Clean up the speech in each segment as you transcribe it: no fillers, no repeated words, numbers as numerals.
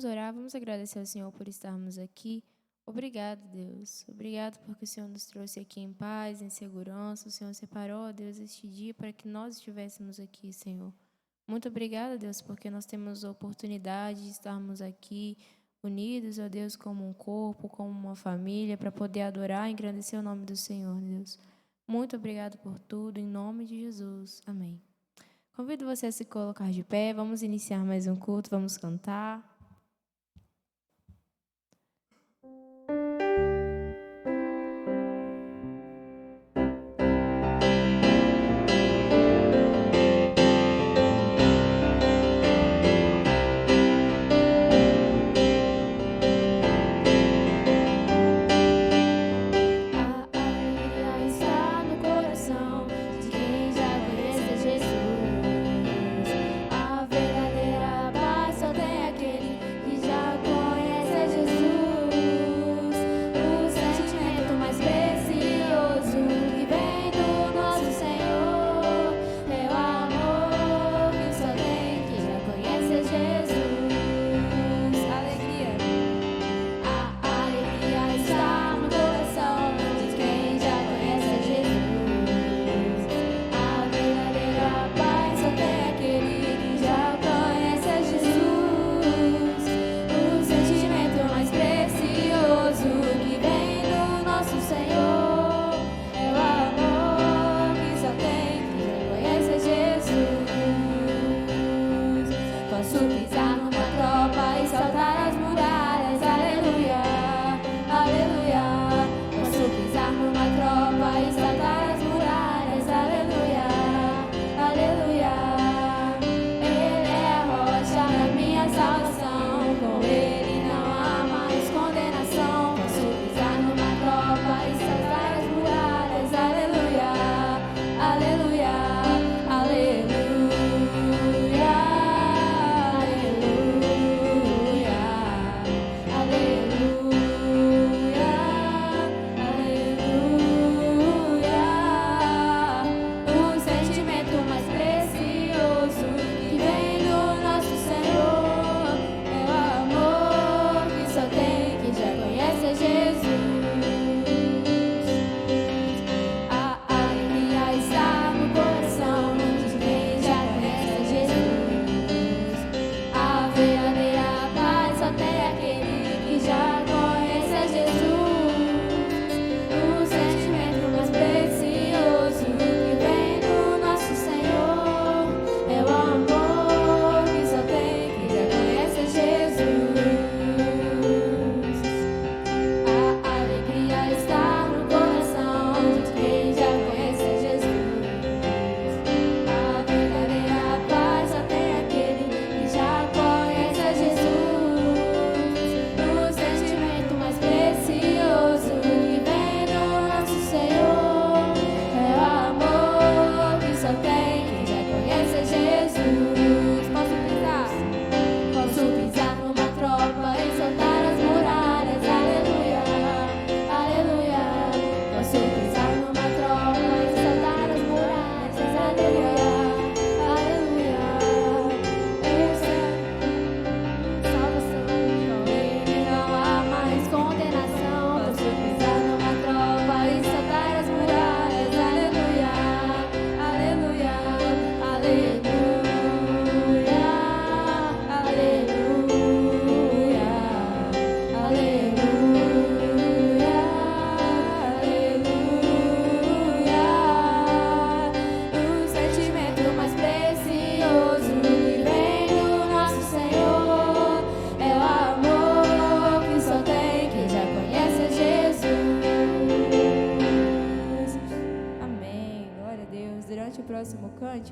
Vamos orar, vamos agradecer ao Senhor por estarmos aqui. Obrigado, Deus. Obrigado porque o Senhor nos trouxe aqui em paz, em segurança. O Senhor separou, ó Deus, este dia para que nós estivéssemos aqui, Senhor. Muito obrigada, Deus, porque nós temos a oportunidade de estarmos aqui unidos, ó Deus, como um corpo, como uma família, para poder adorar e engrandecer o nome do Senhor, Deus. Muito obrigado por tudo, em nome de Jesus. Amém. Convido você a se colocar de pé, vamos iniciar mais um culto, vamos cantar.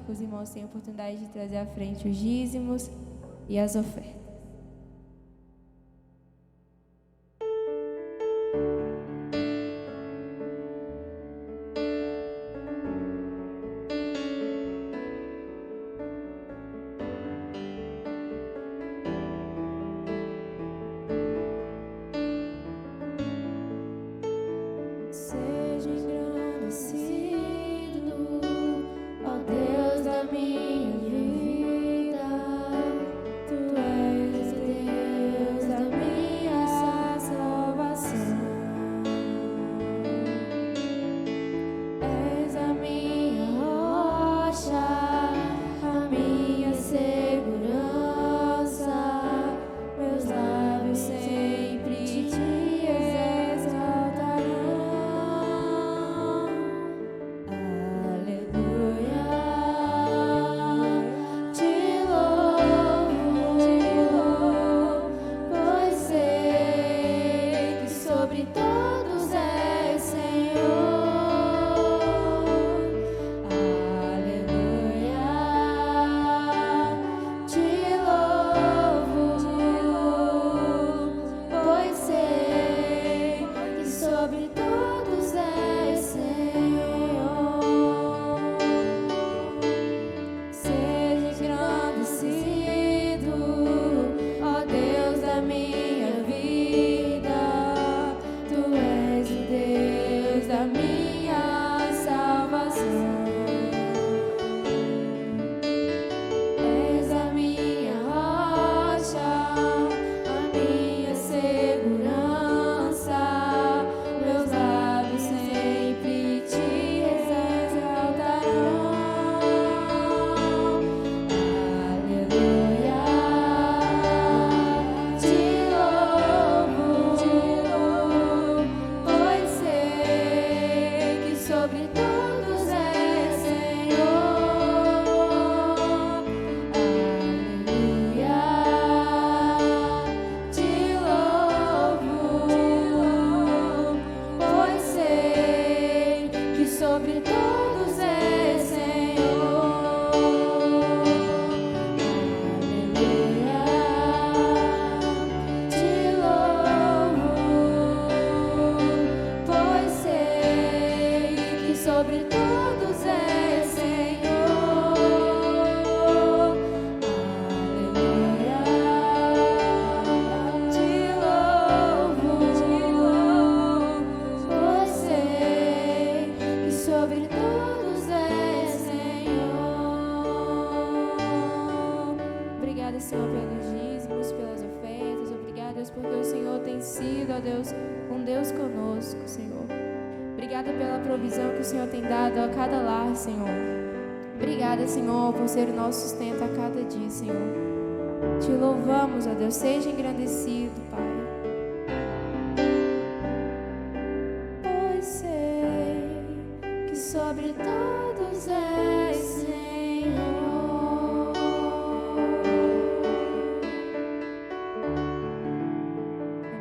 Os irmãos têm a oportunidade de trazer à frente os dízimos e as ofertas. Seja engrandecido, ó Deus da minha vida, Tu és Obrigada, Senhor, pelos dízimos, pelas ofertas. Obrigada, Deus, porque o Senhor tem sido, ó Deus, um Deus conosco, Senhor. Obrigada pela provisão que o Senhor tem dado a cada lar, Senhor. Obrigada, Senhor, por ser o nosso sustento a cada dia, Senhor. Te louvamos, ó Deus, seja engrandecido, Pai. Pois sei que sobre todos és Senhor.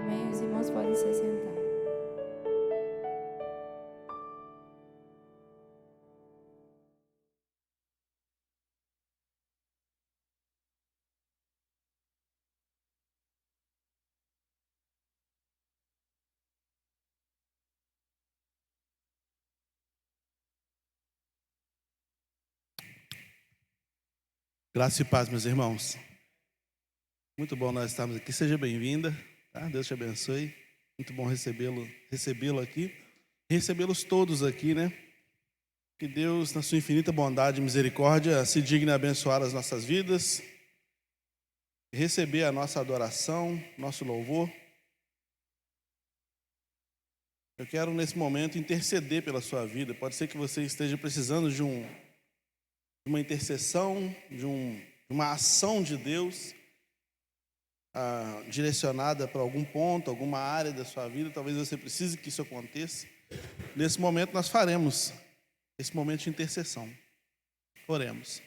Amém. Os irmãos podem se sentar. Graça e paz, meus irmãos. Muito bom nós estarmos aqui. Seja bem-vinda, tá? Deus te abençoe. Muito bom recebê-lo aqui. Recebê-los todos aqui, né? Que Deus, na sua infinita bondade e misericórdia, se digne a abençoar as nossas vidas, receber a nossa adoração, nosso louvor. Eu quero, nesse momento, interceder pela sua vida. Pode ser que você esteja precisando de uma intercessão, de uma ação de Deus direcionada para algum ponto, alguma área da sua vida. Talvez você precise que isso aconteça. Nesse momento nós faremos esse momento de intercessão. Oremos.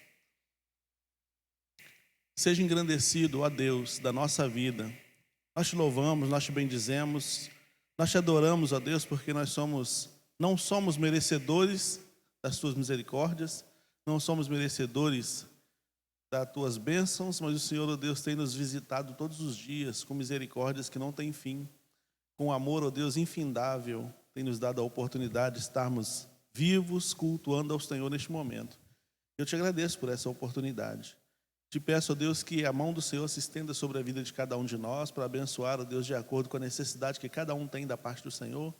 Seja engrandecido, ó Deus, da nossa vida. Nós te louvamos, nós te bendizemos, nós te adoramos, ó Deus, porque nós não somos merecedores das tuas misericórdias, não somos merecedores das tuas bênçãos, mas o Senhor, ó Deus, tem nos visitado todos os dias com misericórdias que não têm fim, com amor, ó Deus, infindável, tem nos dado a oportunidade de estarmos vivos, cultuando ao Senhor neste momento. Eu te agradeço por essa oportunidade. Te peço, ó Deus, que a mão do Senhor se estenda sobre a vida de cada um de nós, para abençoar, ó Deus, de acordo com a necessidade que cada um tem da parte do Senhor.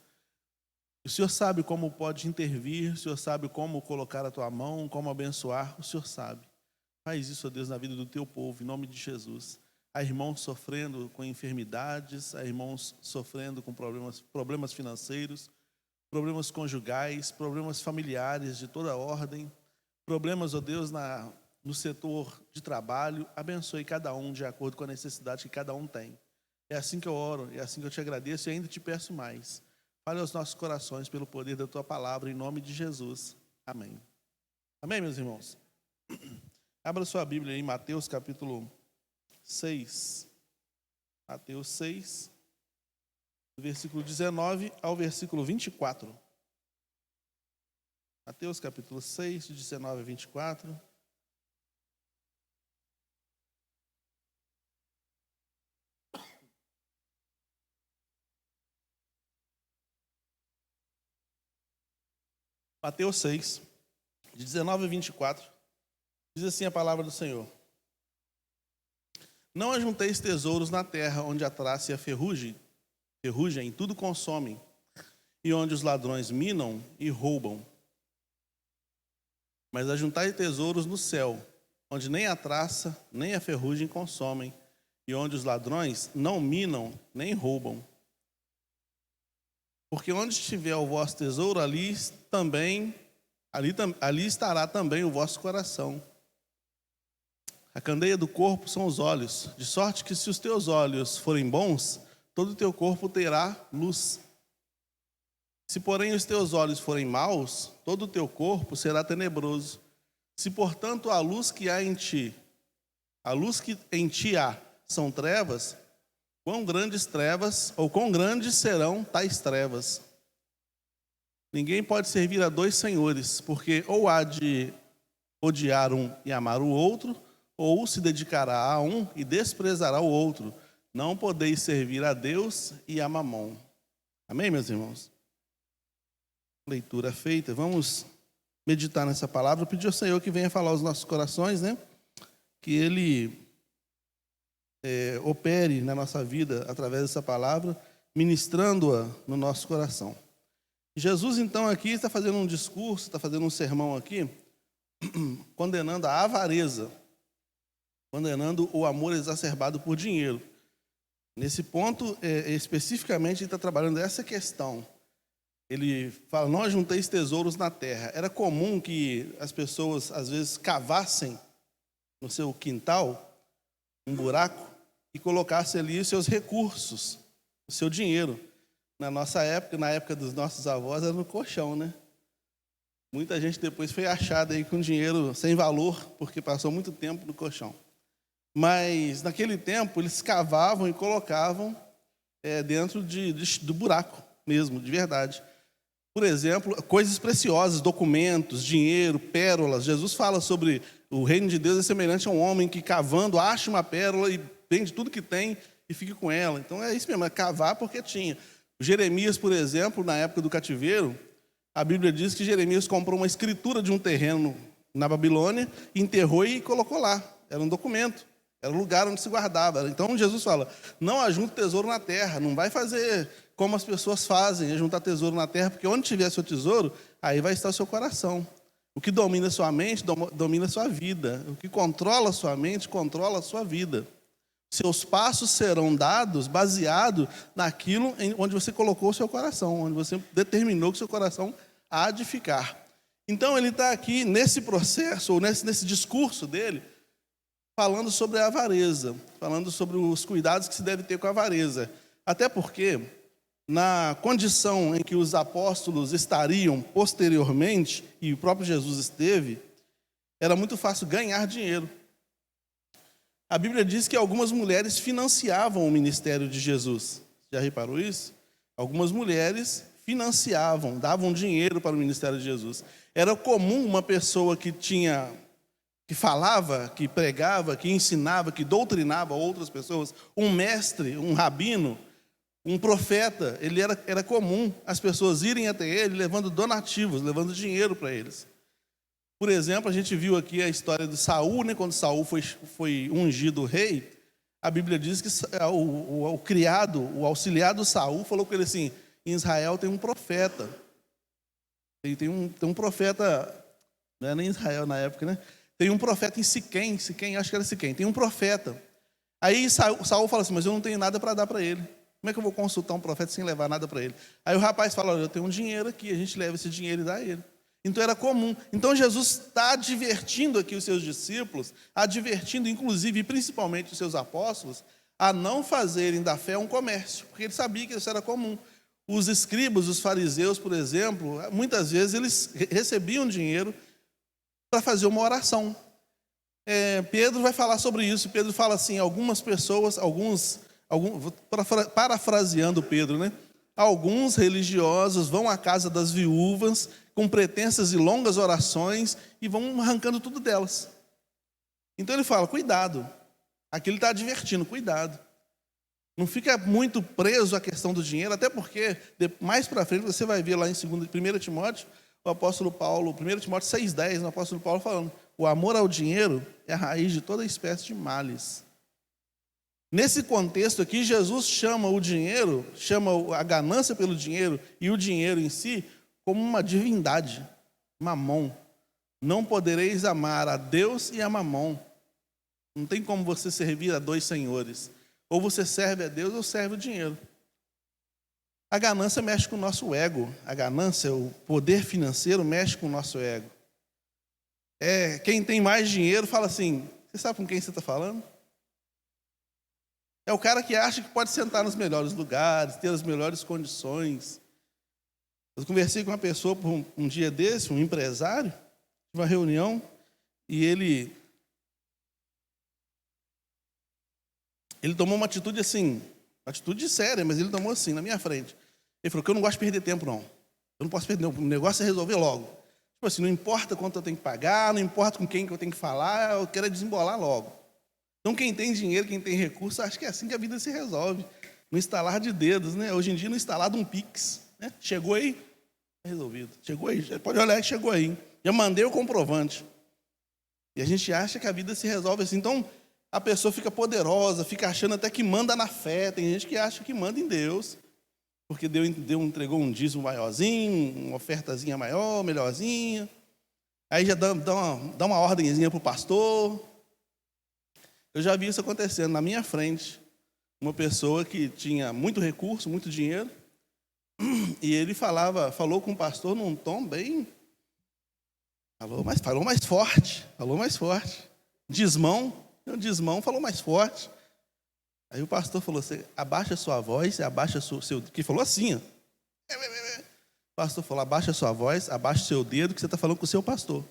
O Senhor sabe como pode intervir, o Senhor sabe como colocar a tua mão, como abençoar, o Senhor sabe. Faz isso, ó Deus, na vida do teu povo, em nome de Jesus. Há irmãos sofrendo com enfermidades, há irmãos sofrendo com problemas financeiros, problemas conjugais, problemas familiares de toda ordem, problemas, ó Deus, no setor de trabalho. Abençoe cada um de acordo com a necessidade que cada um tem. É assim que eu oro, é assim que eu te agradeço e ainda te peço mais. Fale aos nossos corações pelo poder da tua palavra, em nome de Jesus. Amém. Amém, meus irmãos? Abra sua Bíblia em Mateus capítulo 6. Mateus 6, do versículo 19 ao versículo 24. Mateus capítulo 6, de 19 a 24. Mateus 6, de 19 a 24, diz assim a palavra do Senhor: Não ajunteis tesouros na terra, onde a traça e a ferrugem tudo consomem, e onde os ladrões minam e roubam. Mas ajuntai tesouros no céu, onde nem a traça nem a ferrugem consomem, e onde os ladrões não minam nem roubam. Porque onde estiver o vosso tesouro, ali estará também o vosso coração. A candeia do corpo são os olhos, de sorte que se os teus olhos forem bons, todo o teu corpo terá luz. Se, porém, os teus olhos forem maus, todo o teu corpo será tenebroso. Se, portanto, a luz que em ti há são trevas, quão grandes serão tais trevas? Ninguém pode servir a dois senhores, porque ou há de odiar um e amar o outro, ou se dedicará a um e desprezará o outro. Não podeis servir a Deus e a Mamon. Amém, meus irmãos? Leitura feita. Vamos meditar nessa palavra. Pedir ao Senhor que venha falar aos nossos corações, né? Que Ele opere na nossa vida através dessa palavra, ministrando-a no nosso coração. Jesus, então, aqui está fazendo um discurso, está fazendo um sermão aqui, condenando a avareza. condenando o amor exacerbado por dinheiro. Nesse ponto, especificamente, ele está trabalhando essa questão. Ele fala, não ajunteis tesouros na terra. Era comum que as pessoas, às vezes, cavassem no seu quintal um buraco e colocassem ali os seus recursos, o seu dinheiro. Na nossa época, na época dos nossos avós, era no colchão, né? Muita gente depois foi achada aí com dinheiro sem valor, porque passou muito tempo no colchão. Mas, naquele tempo, eles cavavam e colocavam dentro do buraco mesmo, de verdade. Por exemplo, coisas preciosas, documentos, dinheiro, pérolas. Jesus fala sobre o reino de Deus é semelhante a um homem que cavando acha uma pérola e vende tudo que tem e fica com ela. Então é isso mesmo, é cavar porque tinha. Jeremias, por exemplo, na época do cativeiro, a Bíblia diz que Jeremias comprou uma escritura de um terreno na Babilônia, enterrou e colocou lá. Era um documento, era o lugar onde se guardava. Então Jesus fala, não ajunte tesouro na terra, não vai fazer como as pessoas fazem, juntar tesouro na terra, porque onde tiver seu tesouro, aí vai estar o seu coração. O que domina a sua mente, domina a sua vida. O que controla a sua mente, controla a sua vida. Seus passos serão dados baseado naquilo onde você colocou o seu coração, onde você determinou que o seu coração há de ficar. Então ele está aqui nesse processo, ou nesse discurso dele, falando sobre a avareza, falando sobre os cuidados que se deve ter com a avareza. Até porque, na condição em que os apóstolos estariam posteriormente, e o próprio Jesus esteve, era muito fácil ganhar dinheiro. A Bíblia diz que algumas mulheres financiavam o ministério de Jesus. Já reparou isso? Algumas mulheres financiavam, davam dinheiro para o ministério de Jesus. Era comum uma pessoa que falava, que pregava, que ensinava, que doutrinava outras pessoas, um mestre, um rabino, um profeta, era comum as pessoas irem até ele levando donativos, levando dinheiro para eles. Por exemplo, a gente viu aqui a história de Saul, né? Quando Saul foi ungido rei, a Bíblia diz que o criado, o auxiliar do Saul, falou com ele assim, em Israel tem um profeta. Tem um profeta, não era nem Israel na época, né? Tem um profeta em Siquém, acho que era Siquém, tem um profeta. Aí Saul fala assim, mas eu não tenho nada para dar para ele. Como é que eu vou consultar um profeta sem levar nada para ele? Aí o rapaz fala, olha, eu tenho um dinheiro aqui, a gente leva esse dinheiro e dá a ele. Então era comum. Então Jesus está advertindo aqui os seus discípulos, advertindo inclusive e principalmente os seus apóstolos, a não fazerem da fé um comércio, porque ele sabia que isso era comum. Os escribas, os fariseus, por exemplo, muitas vezes eles recebiam dinheiro para fazer uma oração. Pedro vai falar sobre isso. Pedro fala assim, algumas pessoas, parafraseando Pedro, né? Alguns religiosos vão à casa das viúvas com pretensas e longas orações e vão arrancando tudo delas. Então ele fala, cuidado. Aqui ele está advertindo, cuidado. Não fica muito preso à questão do dinheiro, até porque mais para frente você vai ver lá em 1 Timóteo, o apóstolo Paulo, 1 Timóteo 6,10, o apóstolo Paulo falando, o amor ao dinheiro é a raiz de toda espécie de males. Nesse contexto aqui, Jesus chama o dinheiro, chama a ganância pelo dinheiro e o dinheiro em si como uma divindade, mamon. Não podereis amar a Deus e a mamon. Não tem como você servir a dois senhores. Ou você serve a Deus ou serve o dinheiro. A ganância mexe com o nosso ego. A ganância, o poder financeiro mexe com o nosso ego. Quem tem mais dinheiro fala assim, você sabe com quem você está falando? É o cara que acha que pode sentar nos melhores lugares, ter as melhores condições. Eu conversei com uma pessoa por um dia desse, um empresário, uma reunião, e ele tomou uma atitude assim, uma atitude séria, mas ele tomou assim, na minha frente. Ele falou que eu não gosto de perder tempo, não. Eu não posso perder tempo, o negócio é resolver logo. Tipo assim, não importa quanto eu tenho que pagar, não importa com quem que eu tenho que falar, eu quero desembolar logo. Então quem tem dinheiro, quem tem recurso, acho que é assim que a vida se resolve. No instalar de dedos, né? Hoje em dia, no instalar de um Pix. Né? Chegou aí, é resolvido. Chegou aí, pode olhar que chegou aí. Já mandei o comprovante. E a gente acha que a vida se resolve assim. Então, a pessoa fica poderosa, fica achando até que manda na fé. Tem gente que acha que manda em Deus, porque entregou um dízimo maiorzinho, uma ofertazinha maior, melhorzinha. Aí já dá uma ordenzinha para o pastor. Eu já vi isso acontecendo na minha frente. Uma pessoa que tinha muito recurso, muito dinheiro, e ele falou com o pastor num tom bem... Falou mais forte. Desmão, falou mais forte. Aí o pastor falou assim, abaixa a sua voz, abaixa o seu... Que falou assim, ó. O pastor falou, abaixa a sua voz, abaixa o seu dedo, que você está falando com o seu pastor.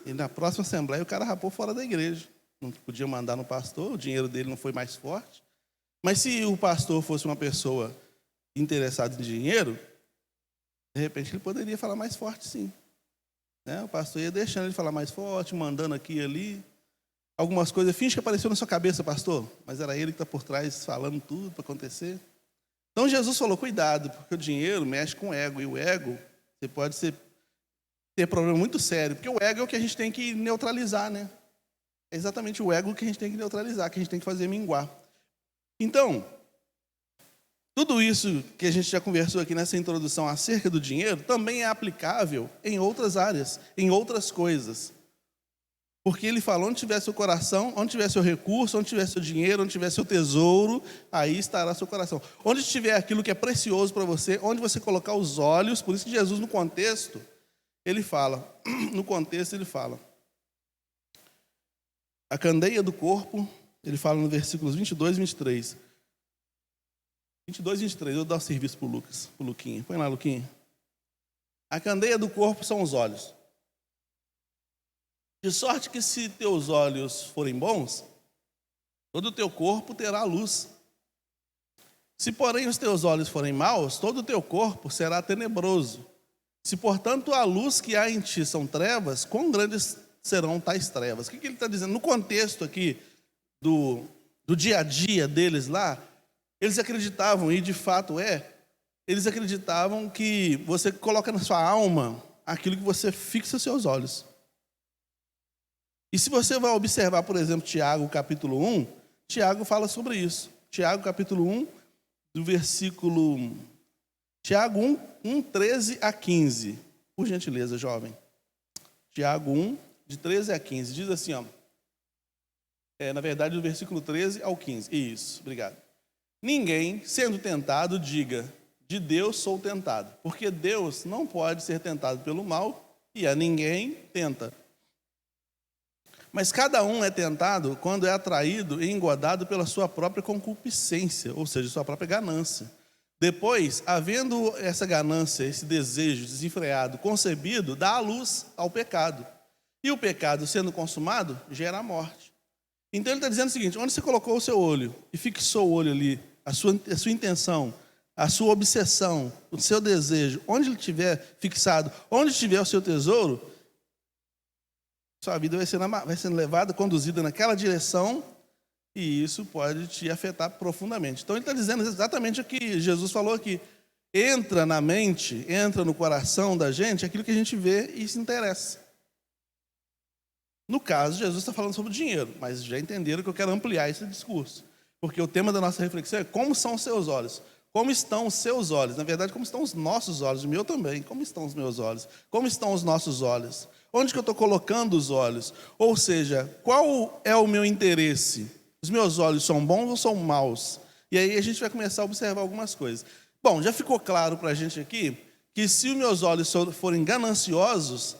E na próxima assembleia o cara rapou fora da igreja. Não podia mandar no pastor, o dinheiro dele não foi mais forte. Mas se o pastor fosse uma pessoa interessada em dinheiro, de repente ele poderia falar mais forte, sim. Né? O pastor ia deixando ele falar mais forte, mandando aqui e ali. Algumas coisas, finge que apareceu na sua cabeça, pastor, mas era ele que está por trás falando tudo para acontecer. Então Jesus falou, cuidado, porque o dinheiro mexe com o ego, e o ego, você pode ter problema muito sério, porque o ego é o que a gente tem que neutralizar, né? É exatamente o ego que a gente tem que neutralizar, que a gente tem que fazer minguar. Então, tudo isso que a gente já conversou aqui nessa introdução acerca do dinheiro, também é aplicável em outras áreas, em outras coisas. Porque ele falou, onde tiver seu coração, onde tiver seu recurso, onde tiver seu dinheiro, onde tiver seu tesouro, aí estará seu coração. Onde estiver aquilo que é precioso para você, onde você colocar os olhos, por isso que Jesus no contexto, ele fala, a candeia do corpo, ele fala no versículos 22 e 23. 22 e 23, eu vou dar um serviço para o Luquinha. Põe lá, Luquinha. A candeia do corpo são os olhos. De sorte que se teus olhos forem bons, todo o teu corpo terá luz. Se, porém, os teus olhos forem maus, todo o teu corpo será tenebroso. Se, portanto, a luz que há em ti são trevas, quão grandes serão tais trevas? O que ele está dizendo? No contexto aqui do dia a dia deles lá, eles acreditavam, e de fato eles acreditavam que você coloca na sua alma aquilo que você fixa seus olhos. E se você vai observar, por exemplo, Tiago capítulo 1, Tiago fala sobre isso. Tiago capítulo 1, do versículo... Tiago 1, 13 a 15. Por gentileza, jovem. Tiago 1, de 13 a 15. Diz assim, ó. Na verdade, do versículo 13 ao 15. Isso, obrigado. Ninguém, sendo tentado, diga, de Deus sou tentado. Porque Deus não pode ser tentado pelo mal e a ninguém tenta. Mas cada um é tentado quando é atraído e engodado pela sua própria concupiscência, ou seja, sua própria ganância. Depois, havendo essa ganância, esse desejo desenfreado, concebido, dá a luz ao pecado. E o pecado, sendo consumado, gera a morte. Então ele está dizendo o seguinte, onde você colocou o seu olho e fixou o olho ali, a sua intenção, a sua obsessão, o seu desejo, onde ele estiver fixado, onde estiver o seu tesouro, sua vida vai sendo levada, conduzida naquela direção, e isso pode te afetar profundamente. Então ele está dizendo exatamente o que Jesus falou aqui. Entra na mente, entra no coração da gente aquilo que a gente vê e se interessa. No caso, Jesus está falando sobre o dinheiro, mas já entenderam que eu quero ampliar esse discurso. Porque o tema da nossa reflexão é como são os seus olhos. Como estão os seus olhos? Na verdade, como estão os nossos olhos? O meu também. Como estão os meus olhos? Como estão os nossos olhos? Onde que eu estou colocando os olhos? Ou seja, qual é o meu interesse? Os meus olhos são bons ou são maus? E aí a gente vai começar a observar algumas coisas. Bom, já ficou claro para a gente aqui que se os meus olhos forem gananciosos,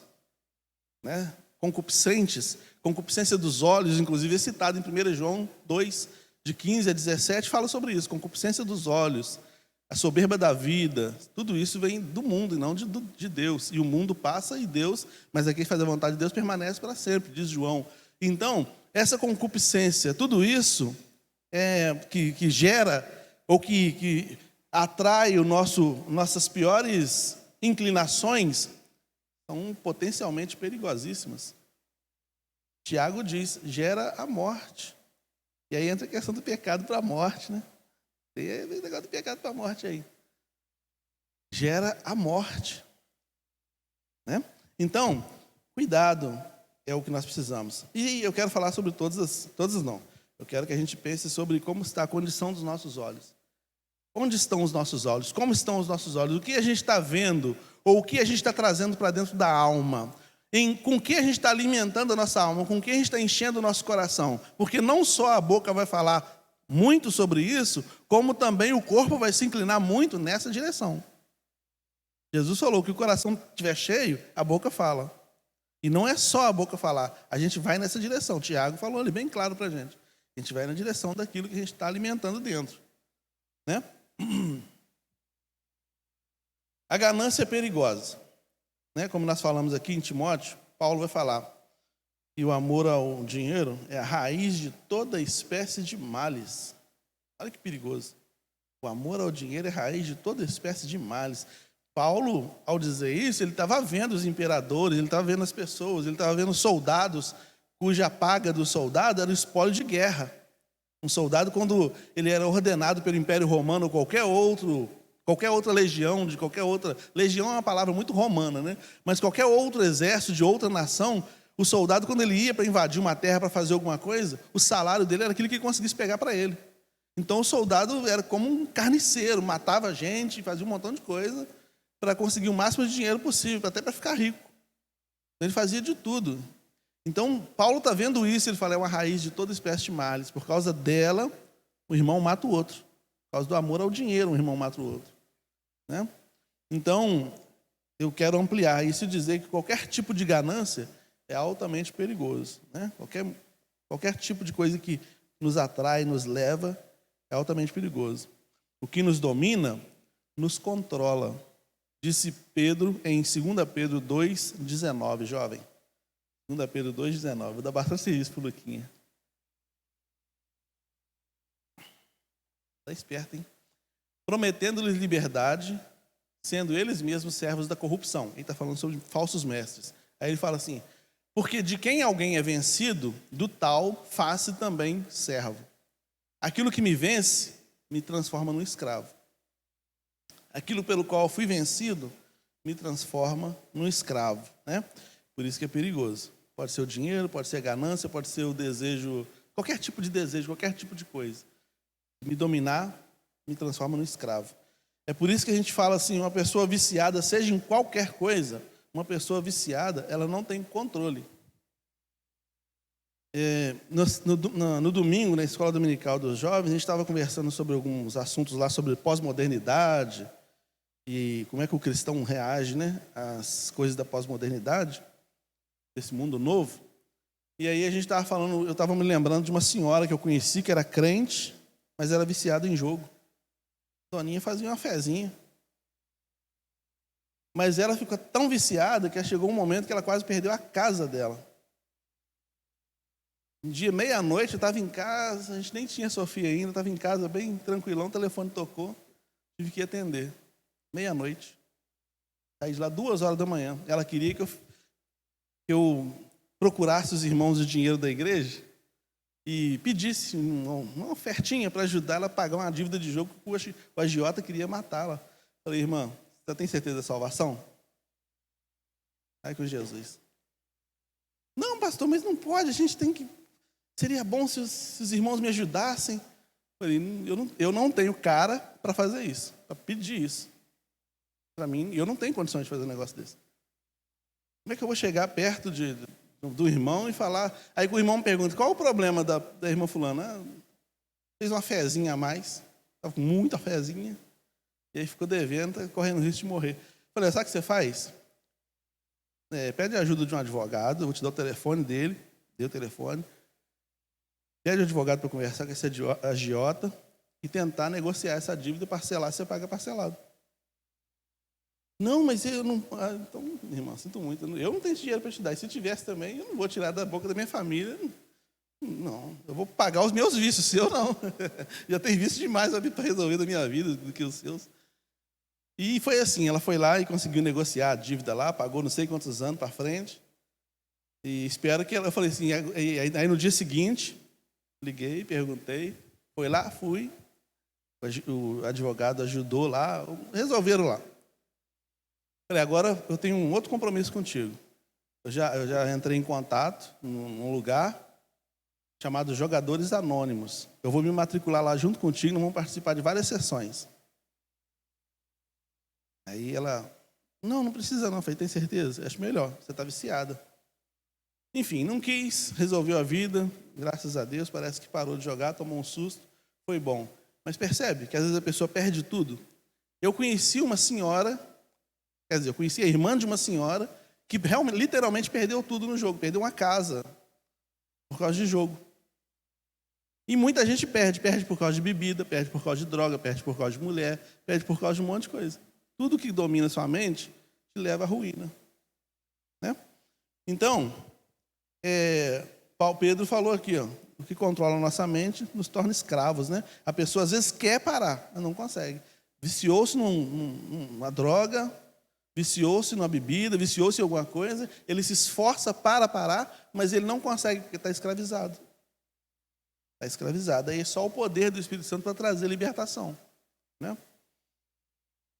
né, concupiscência dos olhos, inclusive é citado em 1 João 2, de 15 a 17, fala sobre isso, concupiscência dos olhos, a soberba da vida, tudo isso vem do mundo e não de Deus. E o mundo passa e Deus, mas aquele que faz a vontade de Deus permanece para sempre, diz João. Então, essa concupiscência, tudo isso que gera ou que atrai nossas piores inclinações, são potencialmente perigosíssimas. Tiago diz, gera a morte. E aí entra a questão do pecado para a morte, né? Tem o negócio do pecado para a morte aí. Gera a morte. Né? Então, cuidado é o que nós precisamos. E eu quero falar sobre todas não. Eu quero que a gente pense sobre como está a condição dos nossos olhos. Onde estão os nossos olhos? Como estão os nossos olhos? O que a gente está vendo? Ou o que a gente está trazendo para dentro da alma? com que a gente está alimentando a nossa alma, com que a gente está enchendo o nosso coração. Porque não só a boca vai falar muito sobre isso, como também o corpo vai se inclinar muito nessa direção. Jesus falou que o coração estiver cheio, a boca fala. E não é só a boca falar, a gente vai nessa direção. Tiago falou ali bem claro para a gente. A gente vai na direção daquilo que a gente está alimentando dentro. Né? A ganância é perigosa. Né? Como nós falamos aqui em Timóteo, Paulo vai falar que o amor ao dinheiro é a raiz de toda espécie de males. Olha que perigoso. O amor ao dinheiro é a raiz de toda espécie de males. Paulo, ao dizer isso, ele estava vendo os imperadores, ele estava vendo as pessoas, ele estava vendo soldados cuja paga do soldado era o espólio de guerra. Um soldado, quando ele era ordenado pelo Império Romano ou qualquer outra legião, de qualquer outra... Legião é uma palavra muito romana, né? Mas qualquer outro exército de outra nação, o soldado, quando ele ia para invadir uma terra, para fazer alguma coisa, o salário dele era aquilo que ele conseguisse pegar para ele. Então o soldado era como um carniceiro, matava gente, fazia um montão de coisa para conseguir o máximo de dinheiro possível, até para ficar rico. Então, ele fazia de tudo. Então, Paulo está vendo isso, ele fala, é uma raiz de toda espécie de males. Por causa dela, o irmão mata o outro. Por causa do amor ao dinheiro, o irmão mata o outro. Né? Então, eu quero ampliar isso e dizer que qualquer tipo de ganância é altamente perigoso. Né? Qualquer tipo de coisa que nos atrai, nos leva, é altamente perigoso. O que nos domina, nos controla. Disse Pedro em 2 Pedro 2,19, jovem. 2 Pedro 2,19. Vou dar bastante serviço para o Luquinha. Está esperto, hein? Prometendo-lhes liberdade, sendo eles mesmos servos da corrupção. Ele está falando sobre falsos mestres. Aí ele fala assim, porque de quem alguém é vencido, do tal faz-se também servo. Aquilo que me vence, me transforma num escravo. Aquilo pelo qual fui vencido, me transforma num escravo. Né? Por isso que é perigoso. Pode ser o dinheiro, pode ser a ganância, pode ser o desejo, qualquer tipo de desejo, qualquer tipo de coisa. Me dominar, me transforma num escravo. É por isso que a gente fala assim, uma pessoa viciada, seja em qualquer coisa, uma pessoa viciada, ela não tem controle. No domingo, na escola dominical dos jovens, a gente estava conversando sobre alguns assuntos lá sobre pós-modernidade e como é que o cristão reage, né, às coisas da pós-modernidade, desse mundo novo. E aí a gente estava falando, eu estava me lembrando de uma senhora que eu conheci, que era crente, mas era viciada em jogo. A doninha fazia uma fezinha. Mas ela ficou tão viciada que chegou um momento que ela quase perdeu a casa dela. Um dia, meia-noite, eu estava em casa, a gente nem tinha Sofia ainda, estava em casa bem tranquilão, o telefone tocou, tive que atender. Meia-noite. Saí de lá 2h da manhã. Ela queria que eu procurasse os irmãos de dinheiro da igreja e pedisse uma ofertinha para ajudar ela a pagar uma dívida de jogo que o agiota queria matá-la. Falei, irmã, você tem certeza da salvação? Ai, com Jesus. Não, pastor, mas não pode, a gente tem que... Seria bom se os irmãos me ajudassem. Falei, eu não tenho cara para fazer isso, para pedir isso. Para mim, eu não tenho condições de fazer um negócio desse. Como é que eu vou chegar perto do irmão e falar... Aí o irmão me pergunta, qual o problema da irmã fulana? Fez uma fezinha a mais, estava com muita fezinha, e aí ficou devendo, tá correndo risco de morrer. Falei, sabe o que você faz? Pede ajuda de um advogado, eu vou te dar o telefone dele, dei o telefone, pede um advogado para conversar com esse agiota e tentar negociar essa dívida, parcelar, você paga parcelado. Não, mas eu não... então, irmão, sinto muito, eu não tenho esse dinheiro para te dar, e se tivesse também, eu não vou tirar da boca da minha família, não, eu vou pagar os meus vícios, seu não. Já tem vício demais para resolver da minha vida do que os seus. E foi assim, ela foi lá e conseguiu negociar a dívida lá, pagou não sei quantos anos para frente. E espero que ela... Eu falei assim, aí no dia seguinte, liguei, perguntei, foi lá, fui. O advogado ajudou lá, resolveram lá. Falei, agora eu tenho um outro compromisso contigo. Eu já entrei em contato num lugar chamado Jogadores Anônimos. Eu vou me matricular lá junto contigo, nós vamos participar de várias sessões. Aí ela Não, não precisa não. Eu falei, tem certeza? Acho melhor, você está viciada. Enfim, não quis, resolveu a vida, graças a Deus, parece que parou de jogar, tomou um susto, foi bom. Mas percebe que às vezes a pessoa perde tudo. Eu conheci uma senhora, quer dizer, eu conheci a irmã de uma senhora que realmente, literalmente perdeu tudo no jogo, perdeu uma casa por causa de jogo. E muita gente perde por causa de bebida, perde por causa de droga, perde por causa de mulher, perde por causa de um monte de coisa. Tudo que domina sua mente te leva à ruína. Né? Então, Paulo Pedro falou aqui, ó, o que controla a nossa mente nos torna escravos. Né? A pessoa às vezes quer parar, mas não consegue. Viciou-se numa droga, viciou-se numa bebida, viciou-se em alguma coisa, ele se esforça para parar, mas ele não consegue porque está escravizado. Está escravizado. Aí é só o poder do Espírito Santo para trazer libertação. Né?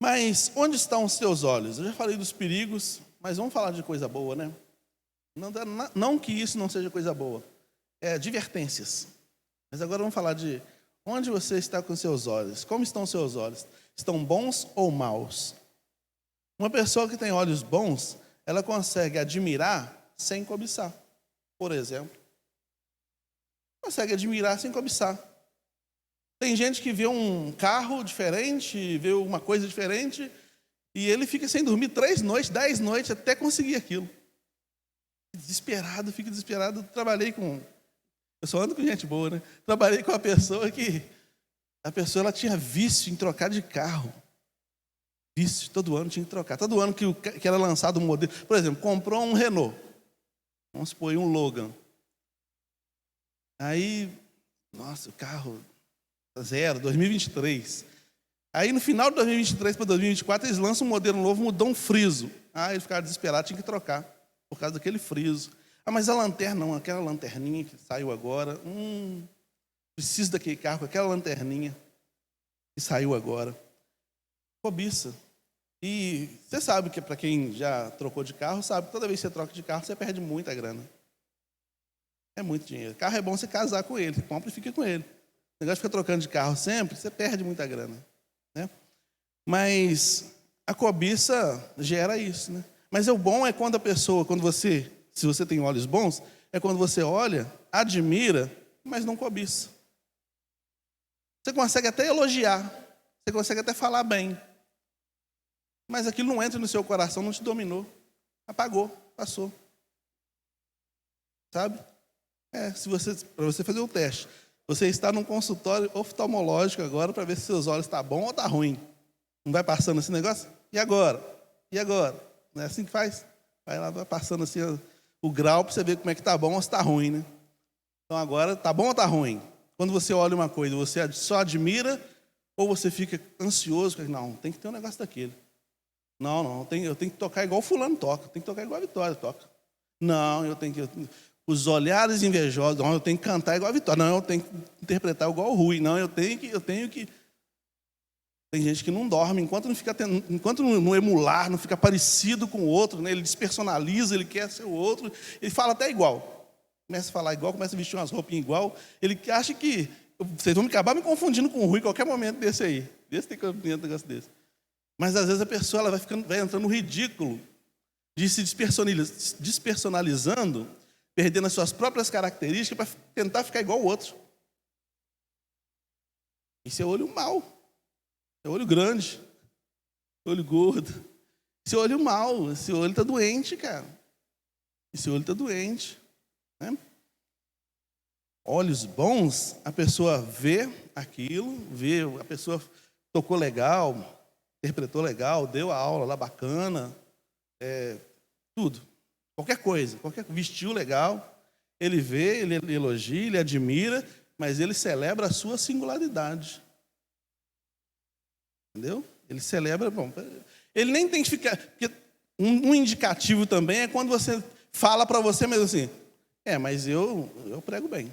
Mas onde estão os teus olhos? Eu já falei dos perigos, mas vamos falar de coisa boa, né? Não que isso não seja coisa boa. Advertências. Mas agora vamos falar de onde você está com seus olhos. Como estão os seus olhos? Estão bons ou maus? Uma pessoa que tem olhos bons, ela consegue admirar sem cobiçar. Por exemplo. Consegue admirar sem cobiçar. Tem gente que vê um carro diferente, vê uma coisa diferente, e ele fica sem dormir 3 noites, 10 noites, até conseguir aquilo. Fica desesperado. Eu só ando com gente boa, né? Trabalhei com uma pessoa que ela tinha vício em trocar de carro. Vício, todo ano tinha que trocar. Todo ano que era lançado um modelo. Por exemplo, comprou um Renault. Vamos supor, um Logan. Aí, nossa, o carro zero, 2023. Aí no final de 2023 para 2024 eles lançam um modelo novo, mudou um friso. Ele ficava desesperado, tinha que trocar por causa daquele friso. Mas a lanterna não, aquela lanterninha que saiu agora, preciso daquele carro com aquela lanterninha que saiu agora. Cobiça. E você sabe que para quem já trocou de carro, sabe que toda vez que você troca de carro, você perde muita grana. É muito dinheiro. Carro é bom você casar com ele, você compra e fica com ele. O negócio de ficar trocando de carro sempre, você perde muita grana. Né? Mas a cobiça gera isso. Né? Mas o bom é quando a pessoa, se você tem olhos bons, é quando você olha, admira, mas não cobiça. Você consegue até elogiar, você consegue até falar bem. Mas aquilo não entra no seu coração, não te dominou. Apagou, passou. Sabe? Para você fazer o teste. Você está num consultório oftalmológico agora para ver se seus olhos estão bom ou está ruim. Não vai passando esse negócio? E agora? E agora? Não é assim que faz? Vai lá, vai passando assim o grau para você ver como é que está bom ou se está ruim, né? Então agora, está bom ou está ruim? Quando você olha uma coisa, você só admira ou você fica ansioso? Não, tem que ter um negócio daquele. Não, eu tenho que tocar igual o fulano toca. Tem que tocar igual a Vitória toca. Não, eu tenho que... Os olhares invejosos, não, eu tenho que cantar igual a Vitória. Não, eu tenho que interpretar igual o Rui. Não, eu tenho que... Tem gente que não dorme, enquanto não emular, não fica parecido com o outro, né? Ele despersonaliza, ele quer ser o outro, ele fala até igual. Começa a falar igual, começa a vestir umas roupinhas igual. Ele acha que... Vocês vão acabar me confundindo com o Rui em qualquer momento desse aí. Tem que ter um negócio desse. Mas às vezes a pessoa ela vai entrando no ridículo de se despersonalizando, perdendo as suas próprias características para tentar ficar igual ao outro. Isso é olho mau. É olho grande. Olho gordo. Esse olho mau. Esse olho está doente, cara. Esse olho está doente. Né? Olhos bons, a pessoa vê aquilo, a pessoa tocou legal, interpretou legal, deu a aula lá bacana, tudo. Qualquer coisa, vestiu legal, ele vê, ele elogia, ele admira, mas ele celebra a sua singularidade. Entendeu? Ele celebra, ele nem tem que ficar... Porque um indicativo também é quando você fala para você mesmo assim, mas eu prego bem.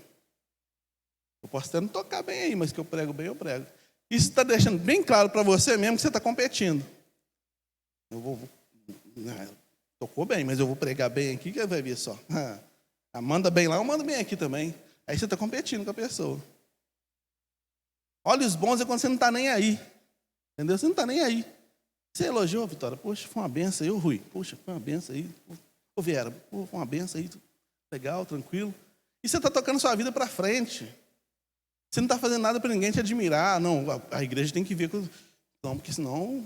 Eu posso até não tocar bem aí, mas que eu prego bem, eu prego. Isso está deixando bem claro para você mesmo que você está competindo. Tocou bem, mas eu vou pregar bem aqui, que vai ver só. Manda bem lá, eu mando bem aqui também. Aí você está competindo com a pessoa. Olhos bons é quando você não está nem aí. Entendeu? Você não está nem aí. Você elogiou, Vitória? Poxa, foi uma benção aí. Ô, Rui, poxa, foi uma benção aí. Ô, Vera, pô, foi uma benção aí. Legal, tranquilo. E você está tocando sua vida para frente. Você não está fazendo nada para ninguém te admirar. Não, a igreja tem que ver. Não, porque senão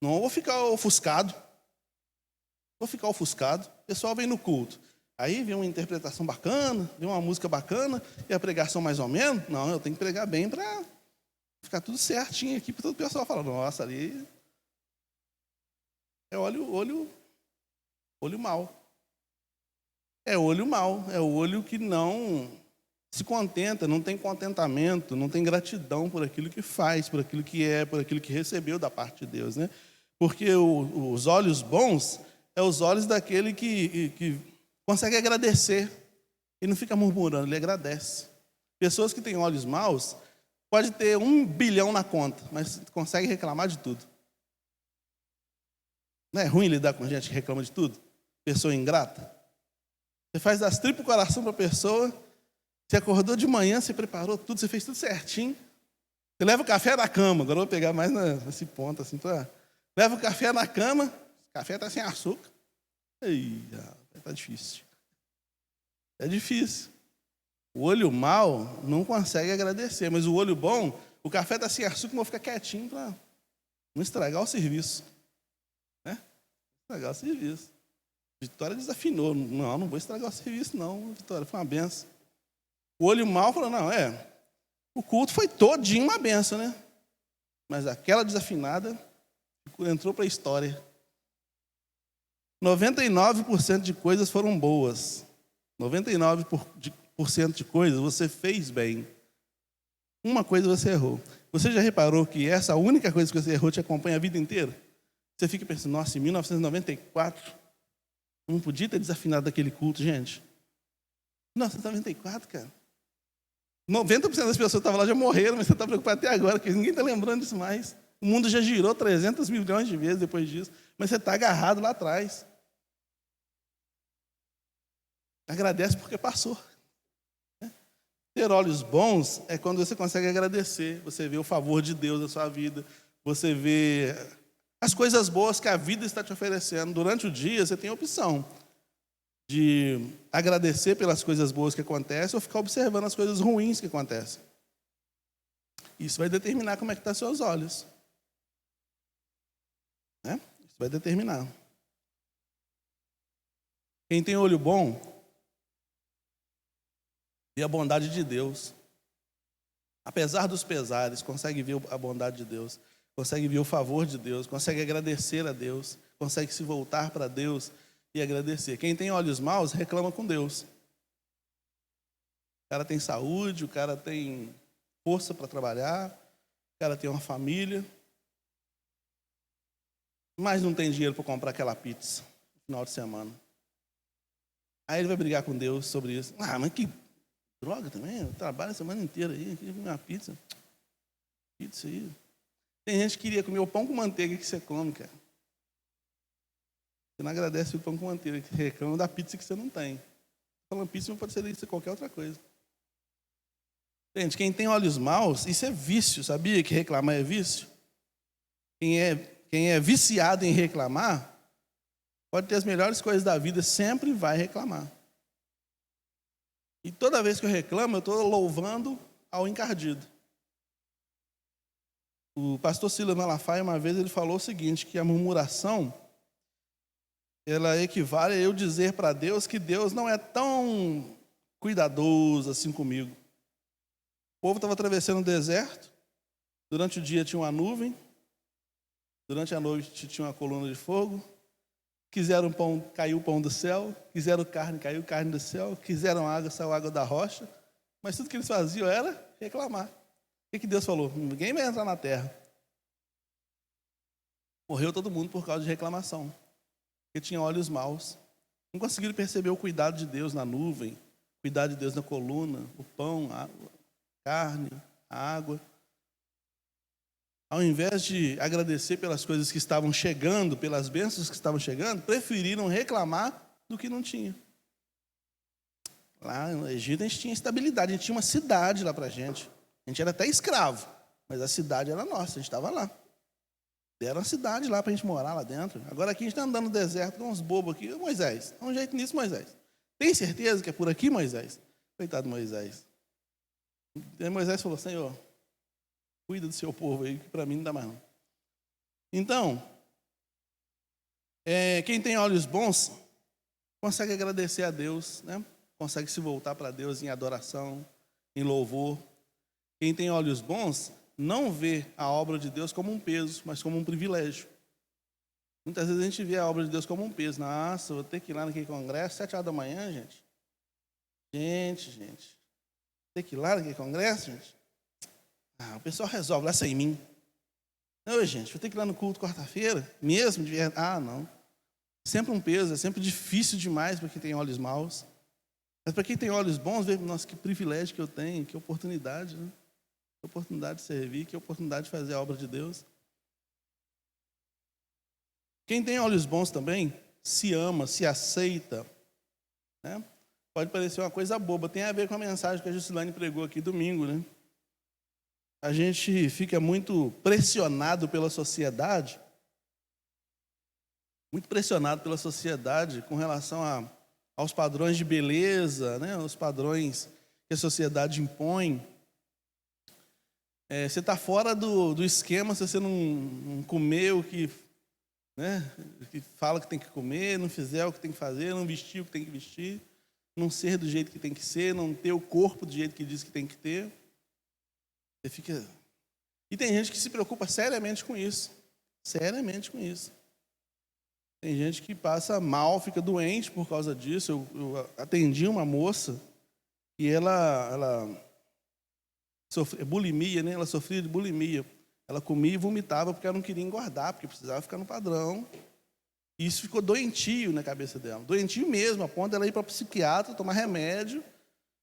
não eu vou ficar ofuscado. Vou ficar ofuscado. O pessoal vem no culto. Aí vem uma interpretação bacana, vem uma música bacana, e a pregação mais ou menos. Não, eu tenho que pregar bem para ficar tudo certinho aqui, para todo o pessoal falar, nossa, ali é olho mau. É olho mau, é o olho que não se contenta, não tem contentamento, não tem gratidão por aquilo que faz, por aquilo que é, por aquilo que recebeu da parte de Deus, né? Porque os olhos bons é os olhos daquele que consegue agradecer e não fica murmurando, ele agradece. Pessoas que têm olhos maus, pode ter 1 bilhão na conta, mas consegue reclamar de tudo. Não é ruim lidar com gente que reclama de tudo? Pessoa ingrata. Você faz das tripas o coração para a pessoa, você acordou de manhã, você preparou tudo, você fez tudo certinho. Você leva o café na cama, agora eu vou pegar mais nesse ponto, assim, leva o café na cama, o café está sem açúcar. Está difícil. É difícil. O olho mau não consegue agradecer, mas o olho bom, o café está sem açúcar, eu vou ficar quietinho para não estragar o serviço. Né? Estragar o serviço. Vitória desafinou. Não vou estragar o serviço, não. Vitória, foi uma benção. O olho mau falou, o culto foi todinho uma benção, né? Mas aquela desafinada entrou para a história. 99% de coisas foram boas. 99% de coisas você fez bem. Uma coisa você errou. Você já reparou que essa única coisa que você errou te acompanha a vida inteira? Você fica pensando, nossa, em 1994, não podia ter desafinado daquele culto, gente. 1994, cara. 90% das pessoas que estavam lá já morreram, mas você está preocupado até agora, porque ninguém está lembrando disso mais. O mundo já girou 300 milhões de vezes depois disso, mas você está agarrado lá atrás. Agradece porque passou. Ter olhos bons é quando você consegue agradecer, você vê o favor de Deus na sua vida, você vê as coisas boas que a vida está te oferecendo. Durante o dia você tem a opção de agradecer pelas coisas boas que acontecem ou ficar observando as coisas ruins que acontecem. Isso vai determinar como é que estão seus olhos. Né? Isso vai determinar. Quem tem olho bom vê a bondade de Deus. Apesar dos pesares, consegue ver a bondade de Deus, consegue ver o favor de Deus, consegue agradecer a Deus, consegue se voltar para Deus e agradecer. Quem tem olhos maus reclama com Deus. O cara tem saúde, o cara tem força para trabalhar, o cara tem uma família, mas não tem dinheiro para comprar aquela pizza no final de semana. Aí ele vai brigar com Deus sobre isso. Mas que droga também, eu trabalho a semana inteira aí, queria comer uma pizza. Pizza aí. Tem gente que queria comer o pão com manteiga que você come, cara. Você não agradece o pão com manteiga, que reclama da pizza que você não tem. Falando pizza não pode ser isso, qualquer outra coisa. Gente, quem tem olhos maus, isso é vício, sabia que reclamar é vício? Quem é viciado em reclamar, pode ter as melhores coisas da vida, sempre vai reclamar. E toda vez que eu reclamo, eu estou louvando ao encardido. O pastor Silas Malafaia, uma vez, ele falou o seguinte, que a murmuração, ela equivale a eu dizer para Deus que Deus não é tão cuidadoso assim comigo. O povo estava atravessando o deserto, durante o dia tinha uma nuvem, durante a noite tinha uma coluna de fogo, quiseram pão, caiu o pão do céu, quiseram carne, caiu carne do céu, quiseram água, saiu água da rocha, mas tudo que eles faziam era reclamar. O que Deus falou? Ninguém vai entrar na terra. Morreu todo mundo por causa de reclamação, porque tinha olhos maus. Não conseguiram perceber o cuidado de Deus na nuvem, o cuidado de Deus na coluna, o pão, a carne, a água. Ao invés de agradecer pelas coisas que estavam chegando, pelas bênçãos que estavam chegando, preferiram reclamar do que não tinha. Lá no Egito a gente tinha estabilidade, a gente tinha uma cidade lá para a gente. A gente era até escravo, mas a cidade era nossa, a gente estava lá. Deram a cidade lá para a gente morar lá dentro. Agora aqui a gente está andando no deserto com uns bobos aqui. Moisés, dá um jeito nisso, Moisés. Tem certeza que é por aqui, Moisés? Coitado de Moisés. E aí Moisés falou, Senhor, cuida do seu povo aí, que para mim não dá mais não. Então, quem tem olhos bons, consegue agradecer a Deus, né? Consegue se voltar para Deus em adoração, em louvor. Quem tem olhos bons, não vê a obra de Deus como um peso, mas como um privilégio. Muitas vezes a gente vê a obra de Deus como um peso. Nossa, vou ter que ir lá naquele congresso, 7 horas da manhã, gente. Gente. Ter que ir lá naquele congresso, gente. O pessoal resolve lá sem mim. Não, gente, vou ter que ir lá no culto quarta-feira, mesmo de verdade. Não. Sempre um peso, é sempre difícil demais para quem tem olhos maus. Mas para quem tem olhos bons, vê, nossa, que privilégio que eu tenho, que oportunidade, né? Que oportunidade de servir, que oportunidade de fazer a obra de Deus. Quem tem olhos bons também, se ama, se aceita, né? Pode parecer uma coisa boba, tem a ver com a mensagem que a Juscelane pregou aqui domingo, né? A gente fica muito pressionado pela sociedade, com relação aos padrões de beleza, né? Os padrões que a sociedade impõe. Você está fora do esquema se você não comer o que, né, que fala que tem que comer, não fizer o que tem que fazer, não vestir o que tem que vestir, não ser do jeito que tem que ser, não ter o corpo do jeito que diz que tem que ter. Você fica... E tem gente que se preocupa seriamente com isso. Tem gente que passa mal, fica doente por causa disso. Eu atendi uma moça e ela sofria bulimia, né? Ela sofria de bulimia. Ela comia e vomitava porque ela não queria engordar, porque precisava ficar no padrão. E isso ficou doentio na cabeça dela. Doentio mesmo, a ponto dela ir para o psiquiatra, tomar remédio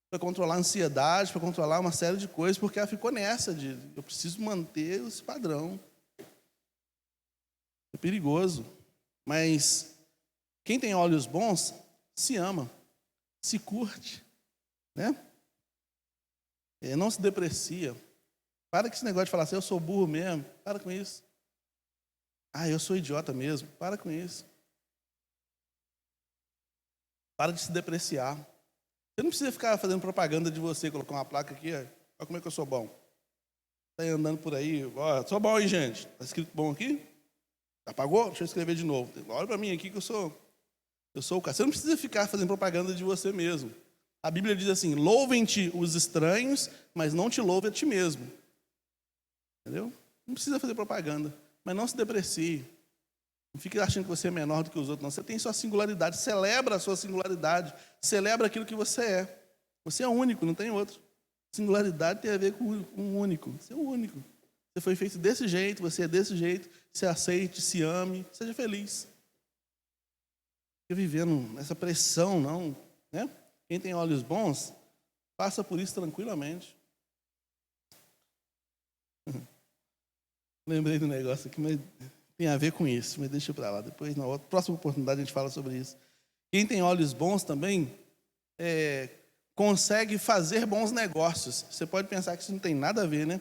para controlar a ansiedade, para controlar uma série de coisas, porque ela ficou nessa de eu preciso manter esse padrão. É perigoso. Mas quem tem olhos bons se ama, se curte, né? Não se deprecia. Para com esse negócio de falar assim, eu sou burro mesmo. Para com isso. Eu sou idiota mesmo. Para com isso. Para de se depreciar. Você não precisa ficar fazendo propaganda de você, colocar uma placa aqui, olha como é que eu sou bom. Está aí andando por aí, sou bom aí, gente. Está escrito bom aqui? Apagou? Deixa eu escrever de novo. Olha para mim aqui que eu sou o cara. Você não precisa ficar fazendo propaganda de você mesmo. A Bíblia diz assim, louvem-te os estranhos, mas não te louve a ti mesmo. Entendeu? Não precisa fazer propaganda, mas não se deprecie. Não fique achando que você é menor do que os outros, não. Você tem sua singularidade, celebra a sua singularidade, celebra aquilo que você é. Você é único, não tem outro. Singularidade tem a ver com um único. Você é o único. Você foi feito desse jeito, você é desse jeito, se aceite, se ame, seja feliz. Fique vivendo nessa pressão, não, né? Quem tem olhos bons, passa por isso tranquilamente. Lembrei do negócio aqui, mas tem a ver com isso, mas deixa para lá. Depois, na próxima oportunidade, a gente fala sobre isso. Quem tem olhos bons também consegue fazer bons negócios. Você pode pensar que isso não tem nada a ver, né?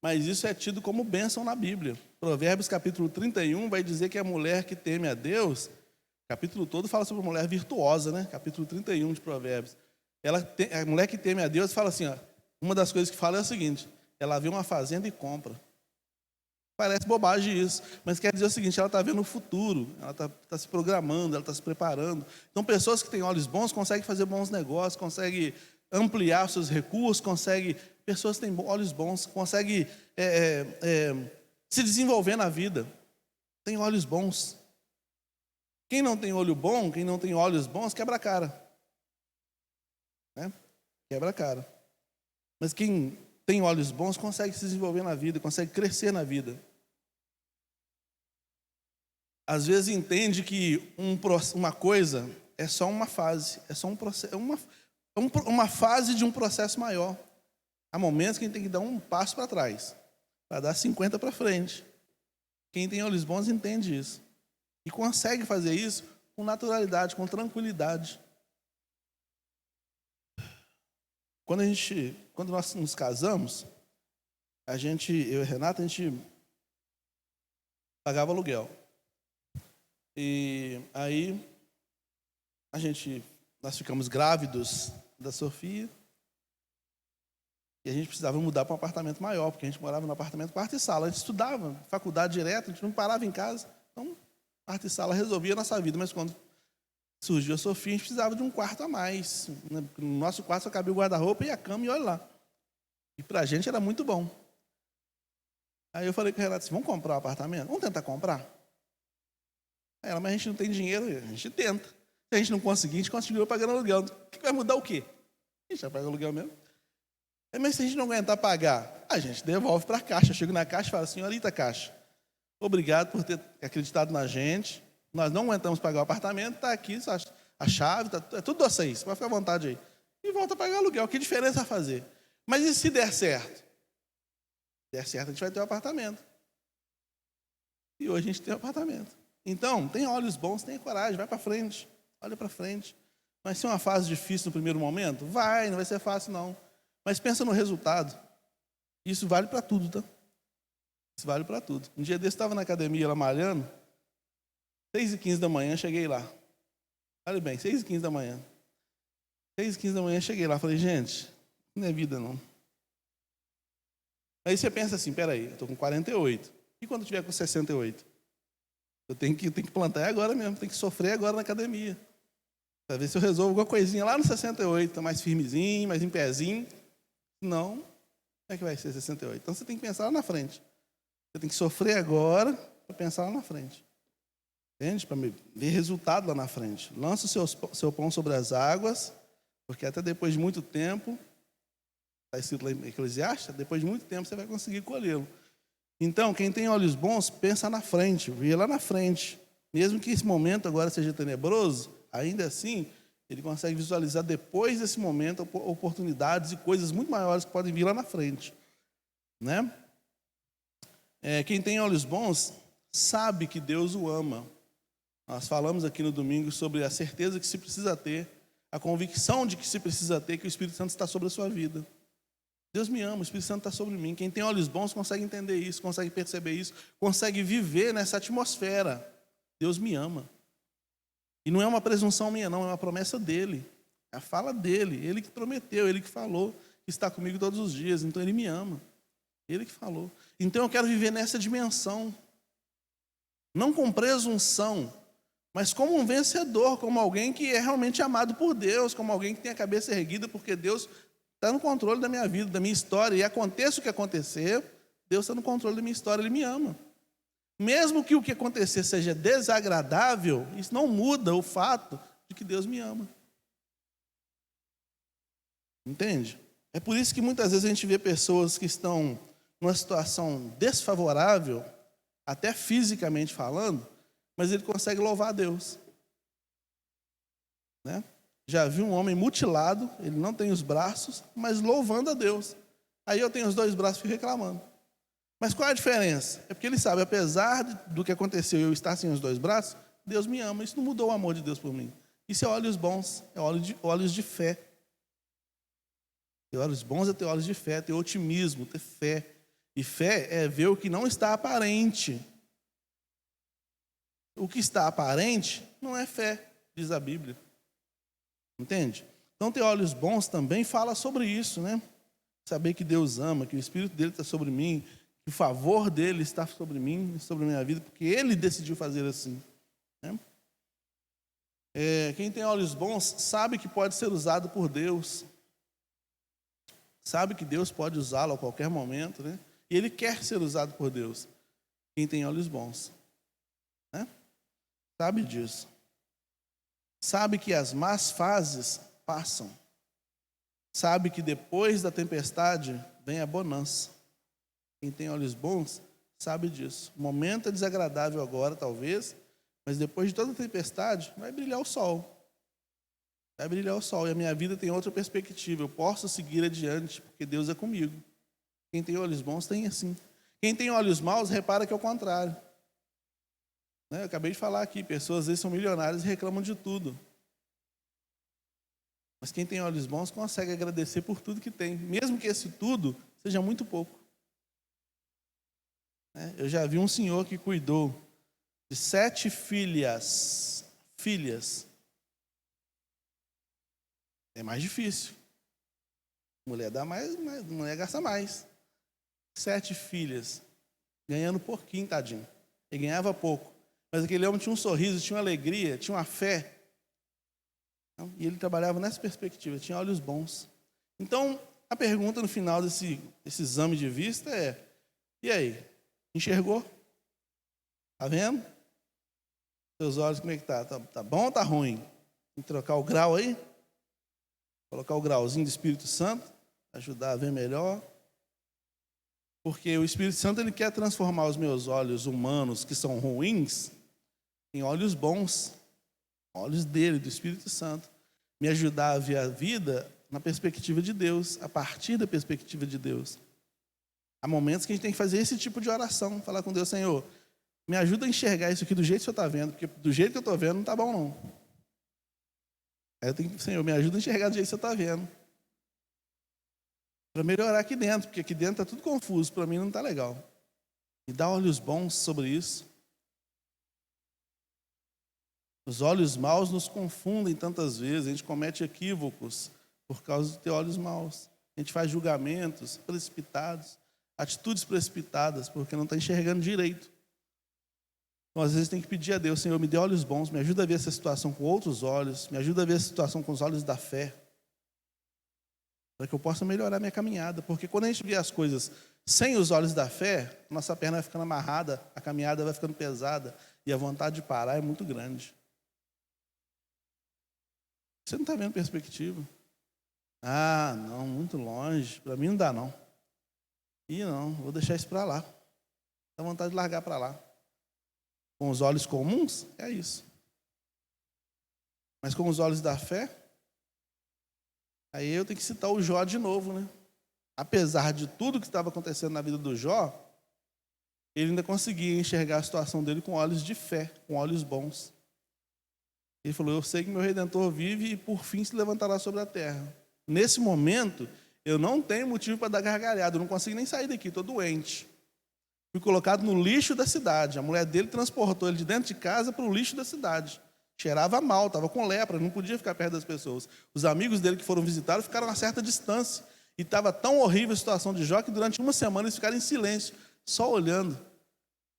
Mas isso é tido como bênção na Bíblia. Provérbios capítulo 31 vai dizer que a mulher que teme a Deus, o capítulo todo fala sobre uma mulher virtuosa, né? Capítulo 31 de Provérbios. A mulher que teme a Deus fala assim, uma das coisas que fala é o seguinte, ela vê uma fazenda e compra. Parece bobagem isso, mas quer dizer o seguinte, ela está vendo o futuro, ela está se programando, ela está se preparando. Então, pessoas que têm olhos bons conseguem fazer bons negócios, conseguem ampliar seus recursos, pessoas que têm olhos bons, conseguem se desenvolver na vida, tem olhos bons. Quem não tem olho bom, quem não tem olhos bons, quebra a cara. Né? Quebra a cara. Mas quem tem olhos bons consegue se desenvolver na vida, consegue crescer na vida. Às vezes entende que uma coisa é só uma fase, é só um processo, uma fase de um processo maior. Há momentos que a gente tem que dar um passo para trás, para dar 50 para frente. Quem tem olhos bons entende isso. E consegue fazer isso com naturalidade, com tranquilidade. Quando nós nos casamos, eu e a Renata, a gente pagava aluguel. E aí, nós ficamos grávidos da Sofia, e a gente precisava mudar para um apartamento maior, porque a gente morava no apartamento quarto e sala. A gente estudava, faculdade direto, a gente não parava em casa. Então, quarto e sala resolvia a nossa vida, mas quando surgiu a Sofia, a gente precisava de um quarto a mais. No nosso quarto só cabia o guarda-roupa e a cama, e olha lá. E para a gente era muito bom. Aí eu falei com o Renato assim, vamos comprar um apartamento? Vamos tentar comprar? Aí ela, mas a gente não tem dinheiro, a gente tenta. Se a gente não conseguir, a gente conseguiu pagando aluguel. O que vai mudar o quê? A gente vai pagar aluguel mesmo. Mas se a gente não aguentar pagar, a gente devolve para a Caixa. Eu chego na Caixa e falo, senhorita Caixa, obrigado por ter acreditado na gente. Nós não aguentamos pagar o apartamento, está aqui a chave, é tudo de vocês, pode ficar à vontade aí. E volta a pagar aluguel, que diferença vai fazer? Mas e se der certo? Se der certo, a gente vai ter um apartamento. E hoje a gente tem um apartamento. Então, tenha olhos bons, tenha coragem, vai para frente, olha para frente. Vai ser uma fase difícil no primeiro momento? Não vai ser fácil não. Mas pensa no resultado. Isso vale para tudo, tá? Isso vale para tudo. Um dia desse, estava na academia lá malhando, 6h15 da manhã, cheguei lá. Olha bem, 6h15 da manhã. 6h15 da manhã, cheguei lá. Falei, gente, não é vida não. Aí você pensa assim, peraí, eu estou com 48. E quando eu tiver com 68? Eu tenho que plantar agora mesmo, tenho que sofrer agora na academia. Para ver se eu resolvo alguma coisinha lá no 68, tá mais firmezinho, mais em pezinho. Não, como é que vai ser 68? Então você tem que pensar lá na frente. Você tem que sofrer agora para pensar lá na frente. Entende? Para ver resultado lá na frente. Lança o seu pão sobre as águas, porque até depois de muito tempo, está escrito lá em Eclesiastes, depois de muito tempo você vai conseguir colhê-lo. Então, quem tem olhos bons, pensa na frente, vê lá na frente. Mesmo que esse momento agora seja tenebroso, ainda assim, ele consegue visualizar depois desse momento oportunidades e coisas muito maiores que podem vir lá na frente. Né? Quem tem olhos bons, sabe que Deus o ama. Nós falamos aqui no domingo sobre a certeza que se precisa ter, a convicção de que se precisa ter que o Espírito Santo está sobre a sua vida. Deus me ama, o Espírito Santo está sobre mim. Quem tem olhos bons consegue entender isso, consegue perceber isso, consegue viver nessa atmosfera. Deus me ama. E não é uma presunção minha, não, é uma promessa dele. É a fala dele, ele que prometeu, ele que falou que está comigo todos os dias. Então ele me ama. Ele que falou. Então eu quero viver nessa dimensão. Não com presunção, mas como um vencedor, como alguém que é realmente amado por Deus, como alguém que tem a cabeça erguida, porque Deus está no controle da minha vida, da minha história, e aconteça o que acontecer, Deus está no controle da minha história, Ele me ama. Mesmo que o que acontecer seja desagradável, isso não muda o fato de que Deus me ama. Entende? É por isso que muitas vezes a gente vê pessoas que estão numa situação desfavorável, até fisicamente falando, mas ele consegue louvar a Deus. Né? Já vi um homem mutilado, ele não tem os braços, mas louvando a Deus. Aí eu tenho os 2 braços e fico reclamando. Mas qual é a diferença? É porque ele sabe, apesar do que aconteceu, eu estar sem os 2 braços, Deus me ama. Isso não mudou o amor de Deus por mim. Isso é olhos bons, é olhos de fé. Ter olhos bons é ter olhos de fé, ter otimismo, ter fé. E fé é ver o que não está aparente. O que está aparente não é fé, diz a Bíblia. Entende? Então, ter olhos bons também fala sobre isso, né? Saber que Deus ama, que o Espírito dele está sobre mim, que o favor dele está sobre mim, sobre a minha vida, porque ele decidiu fazer assim. Né? Quem tem olhos bons sabe que pode ser usado por Deus. Sabe que Deus pode usá-lo a qualquer momento, né? E ele quer ser usado por Deus. Quem tem olhos bons. Né? Sabe disso. Sabe que as más fases passam. Sabe que depois da tempestade vem a bonança. Quem tem olhos bons sabe disso. O momento é desagradável agora, talvez, mas depois de toda a tempestade vai brilhar o sol. Vai brilhar o sol e a minha vida tem outra perspectiva. Eu posso seguir adiante porque Deus é comigo. Quem tem olhos bons tem assim. Quem tem olhos maus repara que é o contrário. Eu acabei de falar aqui, pessoas às vezes são milionárias e reclamam de tudo. Mas quem tem olhos bons consegue agradecer por tudo que tem, mesmo que esse tudo seja muito pouco. né? Eu já vi um senhor que cuidou de 7 filhas. É mais difícil. Mulher dá mais, mulher gasta mais. 7 filhas, ganhando pouquinho, tadinho. Ele ganhava pouco. Mas aquele homem tinha um sorriso, tinha uma alegria, tinha uma fé. E ele trabalhava nessa perspectiva, tinha olhos bons. Então, a pergunta no final desse exame de vista é: e aí? Enxergou? Tá vendo? Seus olhos, como é que tá? Tá bom ou tá ruim? Tem que trocar o grau aí? Colocar o grauzinho do Espírito Santo, ajudar a ver melhor. Porque o Espírito Santo, ele quer transformar os meus olhos humanos, que são ruins, em olhos bons. Olhos dele, do Espírito Santo. Me ajudar a ver a vida na perspectiva de Deus, a partir da perspectiva de Deus. Há momentos que a gente tem que fazer esse tipo de oração, falar com Deus: Senhor, me ajuda a enxergar isso aqui do jeito que o Senhor está vendo, porque do jeito que eu estou vendo não está bom não. Aí eu tenho que, Senhor, me ajuda a enxergar do jeito que o Senhor está vendo. Para melhorar aqui dentro, porque aqui dentro está tudo confuso, para mim não está legal. Me dá olhos bons sobre isso. Os olhos maus nos confundem tantas vezes, a gente comete equívocos por causa de ter olhos maus. A gente faz julgamentos precipitados, atitudes precipitadas, porque não está enxergando direito. Então, às vezes, tem que pedir a Deus: Senhor, me dê olhos bons, me ajuda a ver essa situação com outros olhos, me ajuda a ver essa situação com os olhos da fé, para que eu possa melhorar minha caminhada. Porque quando a gente vê as coisas sem os olhos da fé, nossa perna vai ficando amarrada, a caminhada vai ficando pesada, e a vontade de parar é muito grande. Você não está vendo perspectiva. Ah, não, muito longe, para mim não dá não. E não, vou deixar isso para lá. Dá vontade de largar para lá. Com os olhos comuns, é isso. Mas com os olhos da fé, aí eu tenho que citar o Jó de novo, né? Apesar de tudo que estava acontecendo na vida do Jó, ele ainda conseguia enxergar a situação dele com olhos de fé, com olhos bons. Ele falou: eu sei que meu Redentor vive e por fim se levantará sobre a terra. Nesse momento, eu não tenho motivo para dar gargalhada, eu não consigo nem sair daqui, estou doente. Fui colocado no lixo da cidade. A mulher dele transportou ele de dentro de casa para o lixo da cidade. Cheirava mal, estava com lepra, não podia ficar perto das pessoas. Os amigos dele que foram visitá-lo ficaram a uma certa distância. E estava tão horrível a situação de Jó que durante uma semana eles ficaram em silêncio, só olhando.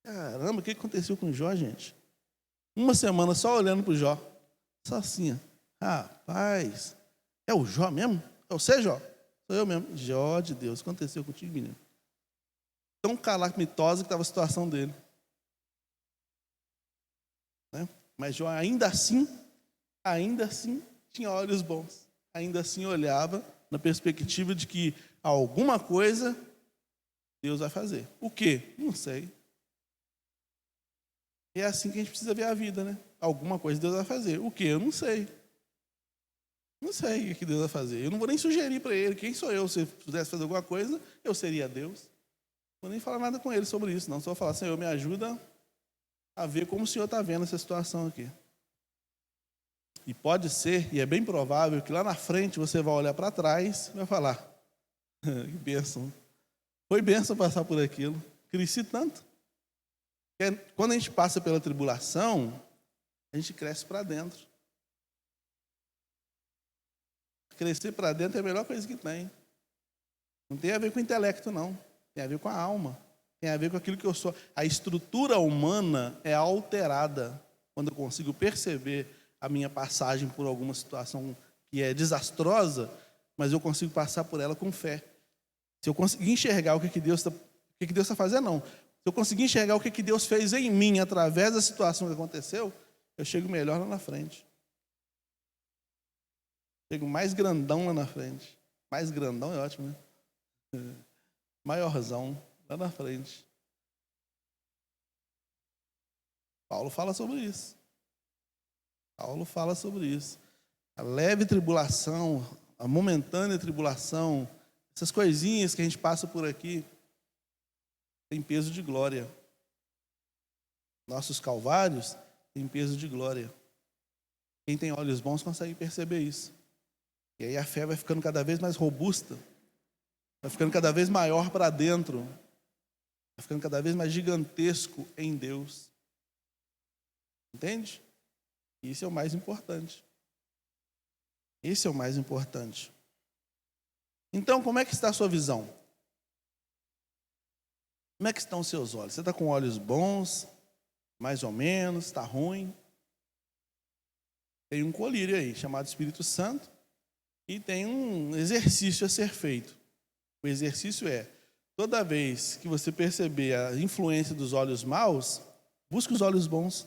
Caramba, o que aconteceu com o Jó, gente? Uma semana só olhando para o Jó. Só assim, ó. Rapaz, é o Jó mesmo? É você, Jó? Sou eu mesmo. Jó de Deus, o que aconteceu contigo, menino? Tão calamitosa que estava a situação dele. Né? Mas Jó ainda assim, tinha olhos bons. Ainda assim olhava na perspectiva de que alguma coisa Deus vai fazer. O quê? Não sei. É assim que a gente precisa ver a vida, né? Alguma coisa Deus vai fazer. O quê? Eu não sei. Não sei o que Deus vai fazer. Eu não vou nem sugerir para ele. Quem sou eu? Se eu pudesse fazer alguma coisa, eu seria Deus. Não vou nem falar nada com ele sobre isso, não. Só vou falar: Senhor, me ajuda a ver como o Senhor está vendo essa situação aqui. E pode ser, e é bem provável, que lá na frente você vai olhar para trás e vai falar: que bênção. Foi bênção passar por aquilo. Cresci tanto. Quando a gente passa pela tribulação, a gente cresce para dentro. Crescer para dentro é a melhor coisa que tem. Não tem a ver com o intelecto, não. Tem a ver com a alma. Tem a ver com aquilo que eu sou. A estrutura humana é alterada quando eu consigo perceber a minha passagem por alguma situação que é desastrosa, mas eu consigo passar por ela com fé. Se eu conseguir enxergar o que Deus está fazendo, não. Se eu conseguir enxergar o que Deus fez em mim através da situação que aconteceu, eu chego melhor lá na frente. Chego mais grandão lá na frente. Mais grandão é ótimo, né? Maiorzão lá na frente. Paulo fala sobre isso. A leve tribulação, a momentânea tribulação, essas coisinhas que a gente passa por aqui, tem peso de glória. Nossos calvários têm peso de glória. Quem tem olhos bons consegue perceber isso. E aí a fé vai ficando cada vez mais robusta, vai ficando cada vez maior para dentro, Vai ficando cada vez mais gigantesco em Deus. Entende? Isso é o mais importante. Esse é o mais importante. Então, como é que está a sua visão? Como é que estão os seus olhos? Você está com olhos bons? Mais ou menos? Está ruim? Tem um colírio aí, chamado Espírito Santo, e tem um exercício a ser feito. O exercício é, toda vez que você perceber a influência dos olhos maus, busque os olhos bons.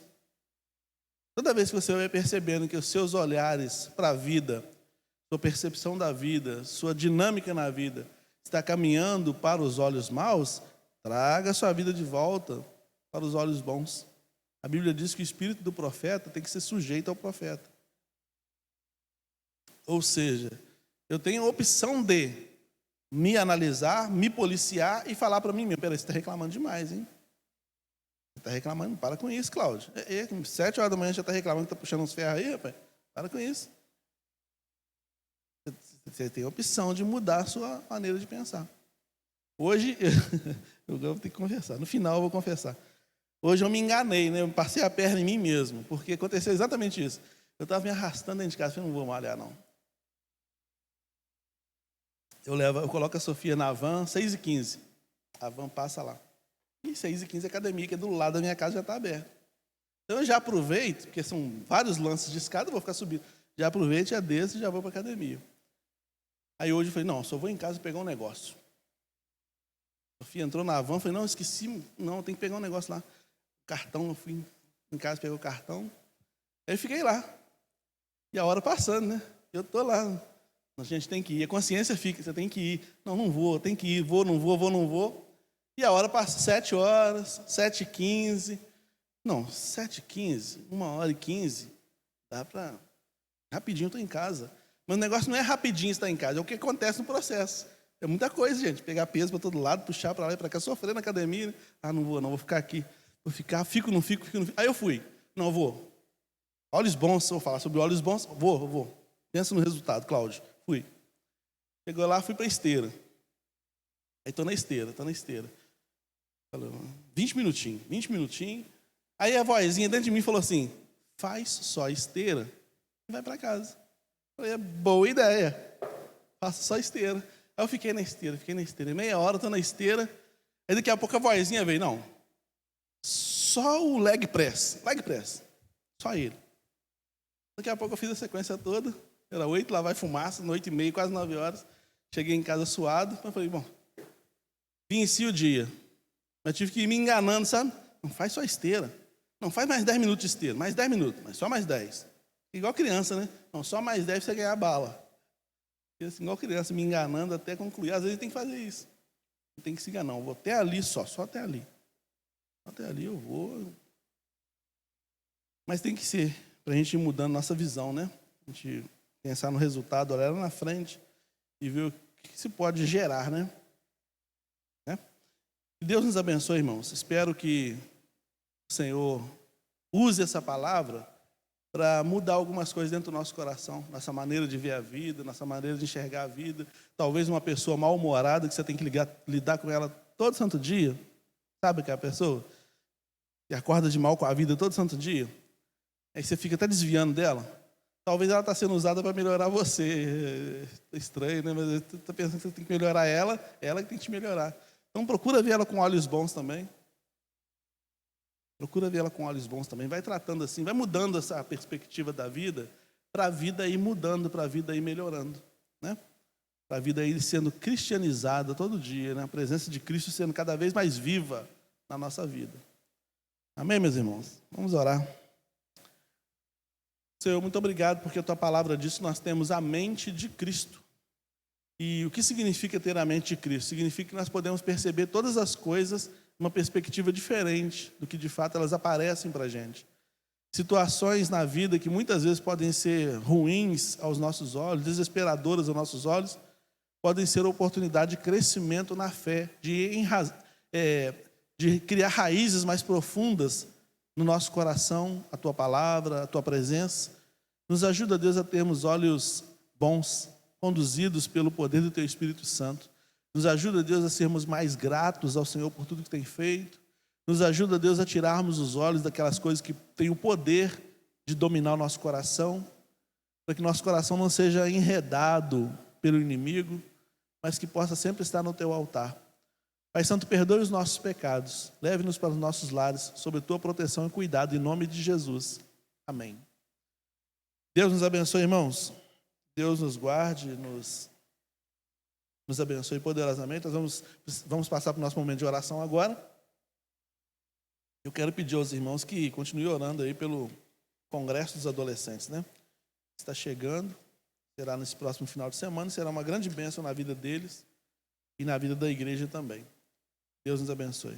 Toda vez que você vai percebendo que os seus olhares para a vida, sua percepção da vida, sua dinâmica na vida, está caminhando para os olhos maus, traga a sua vida de volta para os olhos bons. A Bíblia diz que o espírito do profeta tem que ser sujeito ao profeta. Ou seja, eu tenho a opção de me analisar, me policiar e falar para mim mesmo, peraí, você está reclamando demais, hein? Você está reclamando, para com isso, Cláudio. 7 horas da manhã já está reclamando que está puxando uns ferros aí, rapaz. Para com isso. Você tem a opção de mudar a sua maneira de pensar. Hoje, eu vou ter que confessar, no final eu vou confessar. Hoje eu me enganei, né? Eu passei a perna em mim mesmo, porque aconteceu exatamente isso. Eu estava me arrastando dentro de casa, falei, não vou malhar não. Eu coloco a Sofia na van, 6h15. A van passa lá. E 6h15 a academia, que é do lado da minha casa, já está aberta. Então eu já aproveito, porque são vários lances de escada, eu vou ficar subindo. Já aproveito, já desço e já vou para a academia. Aí hoje eu falei, não, só vou em casa pegar um negócio. A Sofia entrou na van, falei, não, esqueci, não, tem que pegar um negócio lá. Cartão, eu fui em casa, peguei o cartão. Aí eu fiquei lá. E a hora passando, né? Eu estou lá. A gente tem que ir, a consciência fica, você tem que ir. Não, não vou, tem que ir, vou, não vou, não vou. E a hora passa, 7 horas, 7h15. Não, 7h15, 1h15, dá para... Rapidinho eu estou em casa. Mas o negócio não é rapidinho estar em casa, é o que acontece no processo. É muita coisa, gente. Pegar peso para todo lado, puxar para lá e para cá, sofrer na academia. Né? Ah, não, vou ficar aqui. Vou ficar, fico, não fico. Aí eu fui. Não, eu vou. Olhos bons, se eu falar sobre olhos bons, vou. Pensa no resultado, Cláudio. Fui. Chegou lá, fui para a esteira. Aí estou na esteira. Falou, 20 minutinhos. Aí a vozinha dentro de mim falou assim, faz só esteira e vai para casa. Eu falei, é boa ideia. Faça só esteira. Aí eu fiquei na esteira. Meia hora, estou na esteira. Aí daqui a pouco a vozinha veio, não. Só o leg press. Só ele. Daqui a pouco eu fiz a sequência toda. Era 8, lá vai fumaça, 8h30, quase 9 horas. Cheguei em casa suado. Eu falei, bom, venci o dia. Mas tive que ir me enganando, sabe? Não faz só esteira. Não faz mais 10 minutos de esteira. Mais 10 minutos, mas só mais 10. Igual criança, né? Não, só mais 10 pra você ganhar bala. Assim, igual criança, me enganando até concluir. Às vezes tem que fazer isso. Não tem que se enganar. Eu vou até ali só até ali. Até ali eu vou. Mas tem que ser, para a gente ir mudando nossa visão, né? A gente pensar no resultado, olhar lá na frente e ver o que se pode gerar, né? Que Deus nos abençoe, irmãos. Espero que o Senhor use essa palavra para mudar algumas coisas dentro do nosso coração, nossa maneira de ver a vida, nossa maneira de enxergar a vida. Talvez uma pessoa mal-humorada que você tem que lidar com ela todo santo dia. Sabe aquela pessoa que acorda de mal com a vida todo santo dia? Aí você fica até desviando dela. Talvez ela está sendo usada para melhorar você. É estranho, né? Mas você está pensando que você tem que melhorar ela que tem que te melhorar. Então procura ver ela com olhos bons também. Vai tratando assim, vai mudando essa perspectiva da vida, para a vida ir mudando, para a vida ir melhorando, né? Para a vida ir sendo cristianizada todo dia, né? A presença de Cristo sendo cada vez mais viva na nossa vida. Amém, meus irmãos? Vamos orar. Senhor, muito obrigado, porque a Tua palavra diz que nós temos a mente de Cristo. E o que significa ter a mente de Cristo? Significa que nós podemos perceber todas as coisas uma perspectiva diferente do que de fato elas aparecem para a gente. Situações na vida que muitas vezes podem ser ruins aos nossos olhos, desesperadoras aos nossos olhos, podem ser oportunidade de crescimento na fé, de criar raízes mais profundas no nosso coração, a Tua palavra, a Tua presença. Nos ajuda, Deus, a termos olhos bons, conduzidos pelo poder do Teu Espírito Santo. Nos ajuda, Deus, a sermos mais gratos ao Senhor por tudo que tem feito. Nos ajuda, Deus, a tirarmos os olhos daquelas coisas que têm o poder de dominar o nosso coração, para que nosso coração não seja enredado pelo inimigo, mas que possa sempre estar no teu altar. Pai Santo, perdoe os nossos pecados, leve-nos para os nossos lares, sob a tua proteção e cuidado, em nome de Jesus. Amém. Deus nos abençoe, irmãos. Deus nos guarde, nos abençoe poderosamente. Nós vamos passar para o nosso momento de oração agora. Eu quero pedir aos irmãos que continuem orando aí pelo Congresso dos Adolescentes, né? Está chegando, será nesse próximo final de semana, será uma grande bênção na vida deles e na vida da igreja também. Deus nos abençoe.